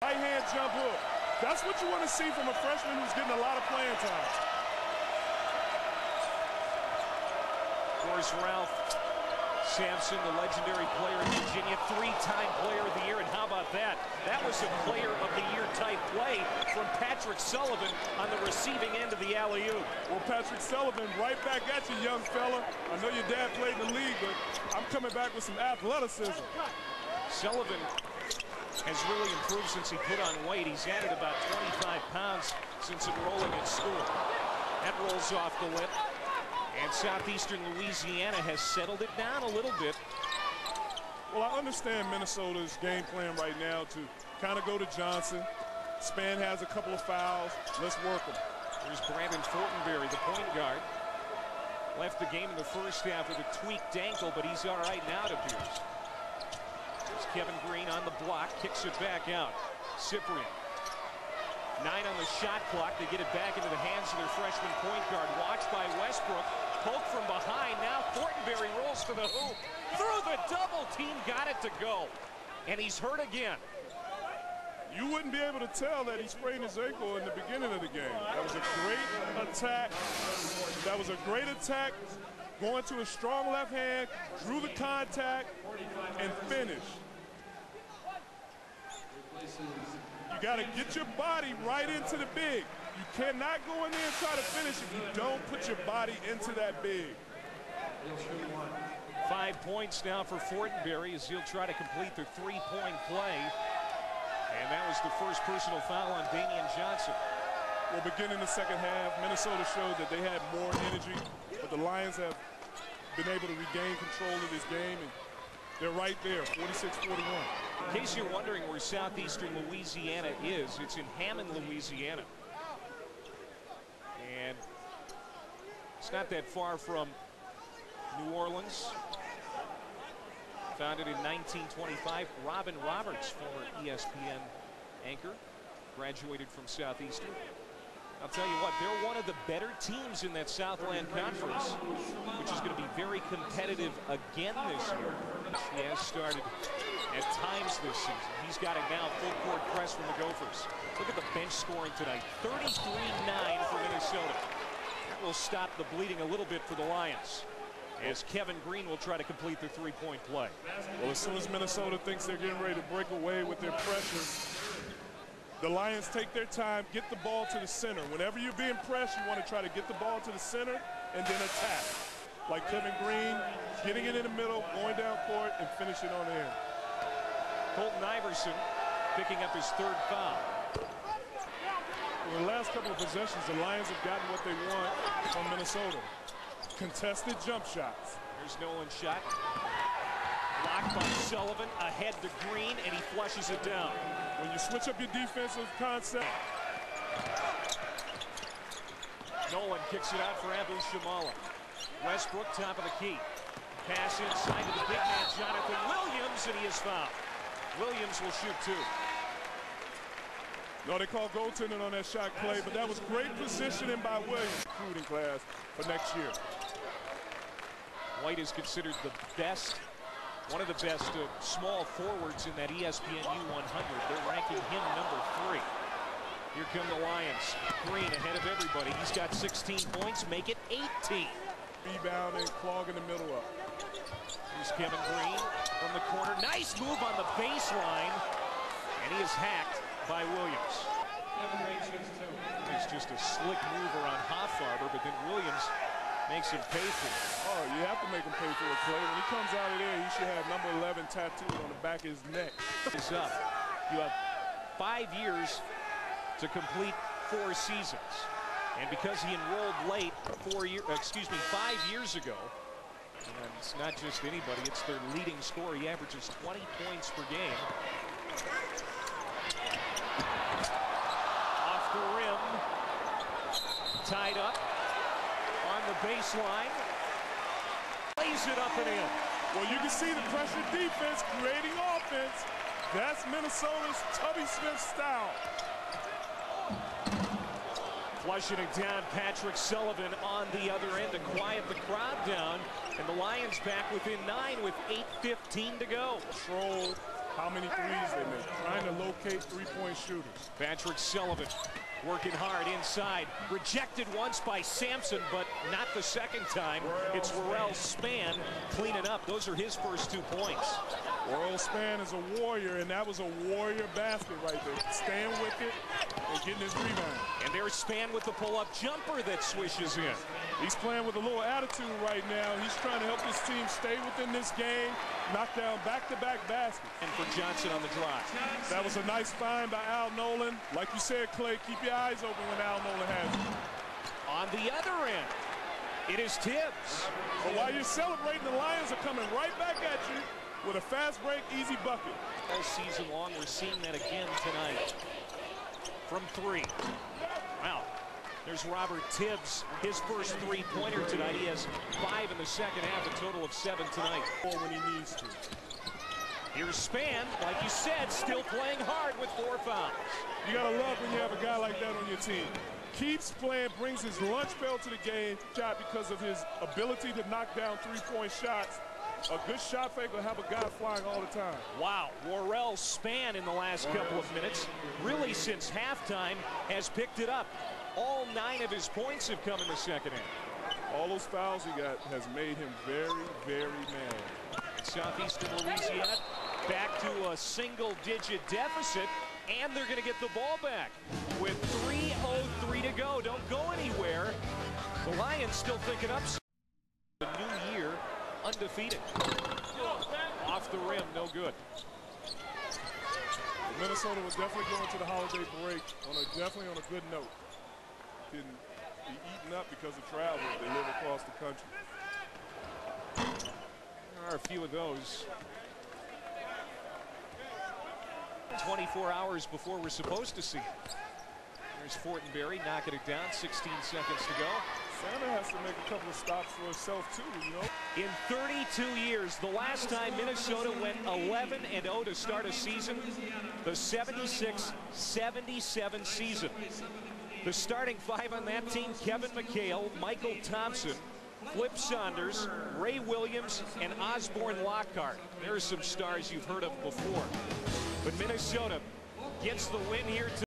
Right hand jump hook. That's what you want to see from a freshman who's getting a lot of playing time. Of course, Ralph Sampson, the legendary player in Virginia, three-time player of the year. And how about that? That was a player of the year type play from Patrick Sullivan on the receiving end of the alley-oop. Well, Patrick Sullivan, right back at you, young fella. I know your dad played in the league, but I'm coming back with some athleticism. Sullivan has really improved since he put on weight. He's added about 25 pounds since enrolling in school. That rolls off the lip. And southeastern Louisiana has settled it down a little bit. Well, I understand Minnesota's game plan right now to kind of go to Johnson. Span has a couple of fouls. Let's work them. There's Brandon Fortenberry, the point guard. Left the game in the first half with a tweaked ankle, but he's all right now, it appears. There's Kevin Green on the block, kicks it back out. Cyprian. 9 on the shot clock. They get it back into the hands of their freshman point guard. Watched by Westbrook. Poke from behind. Now Fortenberry rolls to the hoop. Through the double team. Got it to go. And he's hurt again. You wouldn't be able to tell that he sprained his ankle in the beginning of the game. That was a great attack. That was a great attack. Going to a strong left hand. Drew the contact and finished. You got to get your body right into the big. You cannot go in there and try to finish if you don't put your body into that big. 5 points now for Fortenberry as he'll try to complete the three-point play. And that was the first personal foul on Damian Johnson. Well, beginning the second half, Minnesota showed that they had more energy, but the Lions have been able to regain control of this game, and they're right there, 46-41. In case you're wondering where southeastern Louisiana is, it's in Hammond, Louisiana. And it's not that far from New Orleans. Founded in 1925. Robin Roberts, former ESPN anchor, graduated from Southeastern. I'll tell you what, they're one of the better teams in that Southland Conference, which is going to be very competitive again this year. He has started at times this season. He's got it now, full court press from the Gophers. Look at the bench scoring tonight, 33-9 for Minnesota. That will stop the bleeding a little bit for the Lions, as Kevin Green will try to complete the three-point play. Well, as soon as Minnesota thinks they're getting ready to break away with their pressure, the Lions take their time, get the ball to the center. Whenever you're being pressed, you want to try to get the ball to the center and then attack. Like Kevin Green, getting it in the middle, going down court, and finishing on the end. Colton Iverson picking up his third foul. In the last couple of possessions, the Lions have gotten what they want from Minnesota. Contested jump shots. There's Nolan's shot. Blocked by Sullivan, ahead to Green, and he flushes it down. When you switch up your defensive concept. Nolan kicks it out for Abu Shamala. Westbrook, top of the key. Pass inside to the big man, Jonathan Williams, and he is fouled. Williams will shoot two. No, they called goaltending on that shot play, but that was great positioning by Williams. Recruiting class for next year. White is considered the best, one of the best small forwards in that ESPN U100. They're ranking him number 3. Here come the Lions. Green ahead of everybody. He's got 16 points, make it 18. Rebounding, clogging the middle up. Here's Kevin Green from the corner. Nice move on the baseline, and he is hacked by Williams. It's just a slick mover on Hoffarber, but then Williams makes him pay for it. Oh, you have to make him pay for it, Clay. When he comes out of there, he should have number 11 tattooed on the back of his neck. It's up. You have 5 years to complete 4 seasons. And because he enrolled late 5 years ago, and it's not just anybody, it's their leading scorer. He averages 20 points per game. Off the rim. Tied up on the baseline. Lays it up and in. Well, you can see the pressure defense creating offense. That's Minnesota's Tubby Smith style. Flushing it down, Patrick Sullivan on the other end to quiet the crowd down. And the Lions back within 9 with 8:15 to go. Control, how many threes they make, trying to locate three-point shooters. Patrick Sullivan working hard inside. Rejected once by Sampson, but not the second time. It's Worrell Spann cleaning up. Those are his first 2 points. Worrell Spann is a warrior, and that was a warrior basket right there. Staying with it and getting his rebound. And there's Spann with the pull-up jumper that swishes in. He's playing with a little attitude right now. He's trying to help his team stay within this game, knock down back-to-back baskets. And for Johnson on the drive. That was a nice find by Al Nolan. Like you said, Clay, keep your eyes open when Al Nolan has it. On the other end, it is Tibbs. But while you're celebrating, the Lions are coming right back at you with a fast break, easy bucket. All season long, we're seeing that again tonight. From 3. Wow. There's Robert Tibbs, his first three-pointer tonight. He has 5 in the second half, a total of 7 tonight. When he needs to. Here's Spann, like you said, still playing hard with 4 fouls. You gotta love when you have a guy like that on your team. Keeps playing, brings his lunch pail to the game shot because of his ability to knock down three-point shots. A good shot fake will have a guy flying all the time. Wow, Worrell Spann in the last couple of minutes, really since halftime, has picked it up. All 9 of his points have come in the second half. All those fouls he got has made him very, very mad. Southeastern Louisiana back to a single-digit deficit, and they're going to get the ball back with 3:03 to go. Don't go anywhere. The Lions still thinking up. The new year, undefeated. Off the rim, no good. Minnesota was definitely going to the holiday break definitely on a good note. Didn't be eaten up because of travel. They live across the country. There are a few of those. 24 hours before we're supposed to see it. There's Fortenberry knocking it down, 16 seconds to go. Santa has to make a couple of stops for herself too, you know. In 32 years, the last time Minnesota went 11-0 to start a season, the 76-77 season. The starting 5 on that team: Kevin McHale, Michael Thompson, Flip Saunders, Ray Williams, and Osborne Lockhart. There are some stars you've heard of before. But Minnesota gets the win here tonight.